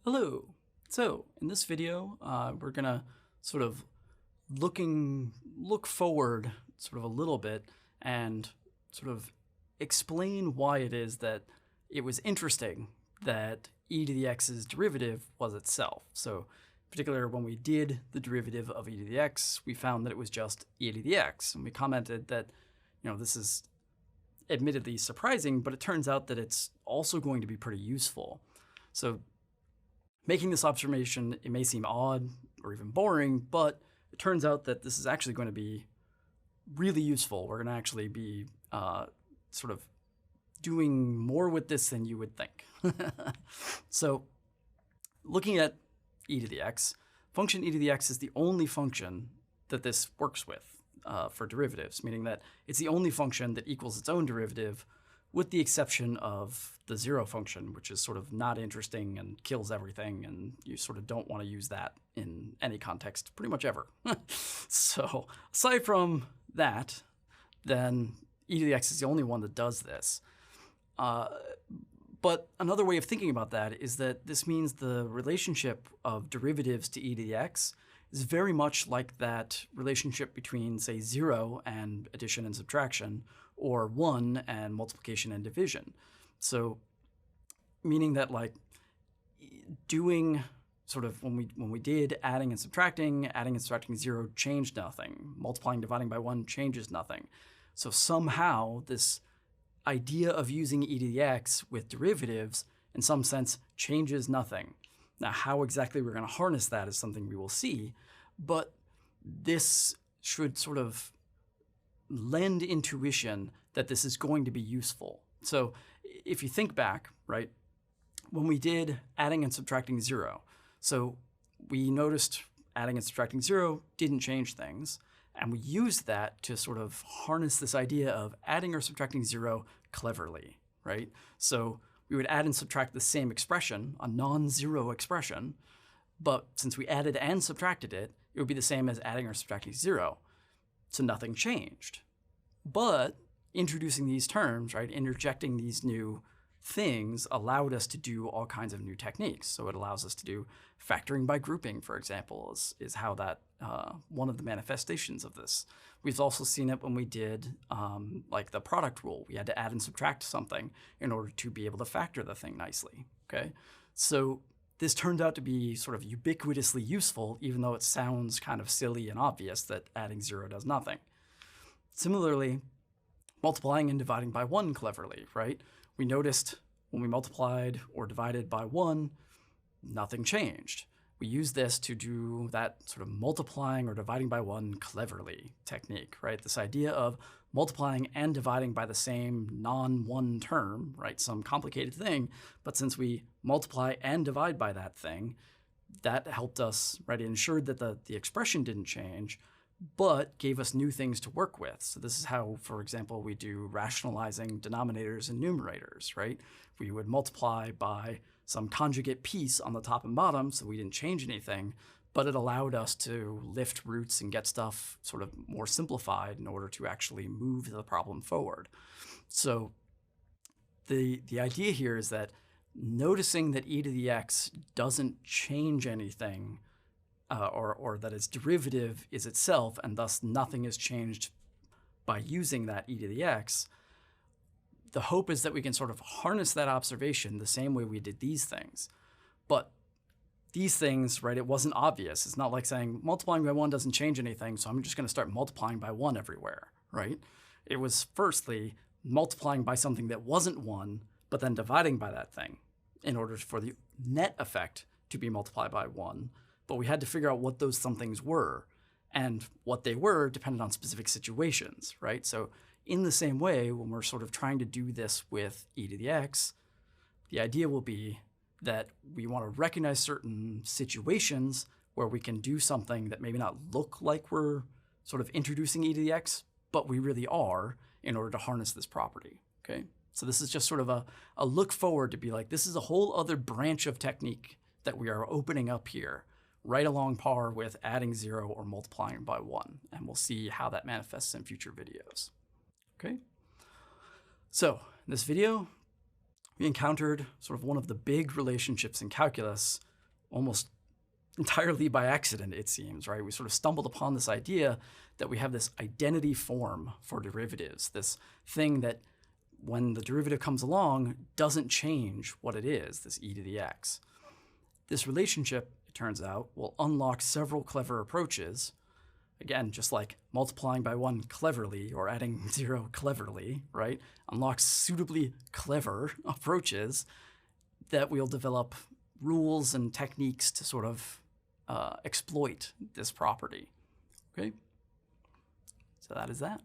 Hello. So in this video, we're gonna sort of look forward sort of a little bit and sort of explain why it is that it was interesting that e to the x's derivative was itself. So in particular, when we did the derivative of e to the x, we found that it was just e to the x, and we commented that, this is admittedly surprising, but it turns out that it's also going to be pretty useful. So making this observation, it may seem odd or even boring, but it turns out that this is actually going to be really useful. We're going to actually be sort of doing more with this than you would think. So looking at e to the x, function e to the x is the only function that this works with for derivatives, meaning that it's the only function that equals its own derivative, with the exception of the zero function, which is sort of not interesting and kills everything, and you sort of don't want to use that in any context pretty much ever. So aside from that, then e to the x is the only one that does this. But another way of thinking about that is that this means the relationship of derivatives to e to the x is very much like that relationship between, say, 0 and addition and subtraction, or 1 and multiplication and division. So meaning that, like, doing sort of when we did adding and subtracting 0 changed nothing. Multiplying, dividing by 1 changes nothing. So somehow this idea of using e to the x with derivatives in some sense changes nothing. Now, how exactly we're going to harness that is something we will see, but this should sort of lend intuition that this is going to be useful. So if you think back, right, when we did adding and subtracting 0, so we noticed adding and subtracting 0 didn't change things, and we used that to sort of harness this idea of adding or subtracting 0 cleverly, right? So we would add and subtract the same expression, a non-zero expression, but since we added and subtracted it, it would be the same as adding or subtracting 0. So nothing changed. But introducing these terms, right, interjecting these new things allowed us to do all kinds of new techniques. So it allows us to do factoring by grouping, for example, is how that, one of the manifestations of this. We've also seen it when we did like the product rule. We had to add and subtract something in order to be able to factor the thing nicely, okay? So this turned out to be sort of ubiquitously useful, even though it sounds kind of silly and obvious that adding 0 does nothing. Similarly, multiplying and dividing by 1 cleverly, right? We noticed when we multiplied or divided by 1, nothing changed. We use this to do that sort of multiplying or dividing by 1 cleverly technique, right? This idea of multiplying and dividing by the same non-one term, right? Some complicated thing, but since we multiply and divide by that thing, that helped us, right? It ensured that the expression didn't change, but gave us new things to work with. So this is how, for example, we do rationalizing denominators and numerators, right? We would multiply by some conjugate piece on the top and bottom, so we didn't change anything, but it allowed us to lift roots and get stuff sort of more simplified in order to actually move the problem forward. So the idea here is that noticing that e to the x doesn't change anything, or that its derivative is itself, and thus nothing is changed by using that e to the x, the hope is that we can sort of harness that observation the same way we did these things. But these things, right, it wasn't obvious. It's not like saying multiplying by 1 doesn't change anything, so I'm just going to start multiplying by 1 everywhere, right? It was firstly multiplying by something that wasn't 1, but then dividing by that thing in order for the net effect to be multiplied by 1. But we had to figure out what those somethings were, and what they were depended on specific situations, right? So in the same way, when we're sort of trying to do this with e to the x, the idea will be that we want to recognize certain situations where we can do something that maybe not look like we're sort of introducing e to the x, but we really are, in order to harness this property, okay? So this is just sort of a look forward to be like, this is a whole other branch of technique that we are opening up here, right along par with adding 0 or multiplying by 1. And we'll see how that manifests in future videos. Okay? So In this video, we encountered sort of one of the big relationships in calculus, almost entirely by accident, it seems, right? We sort of stumbled upon this idea that we have this identity form for derivatives, this thing that when the derivative comes along doesn't change what it is, this e to the x. This relationship, it turns out, will unlock several clever approaches. Again, just like multiplying by 1 cleverly or adding 0 cleverly, right? Unlocks suitably clever approaches that we'll develop rules and techniques to sort of exploit this property. Okay? So that is that.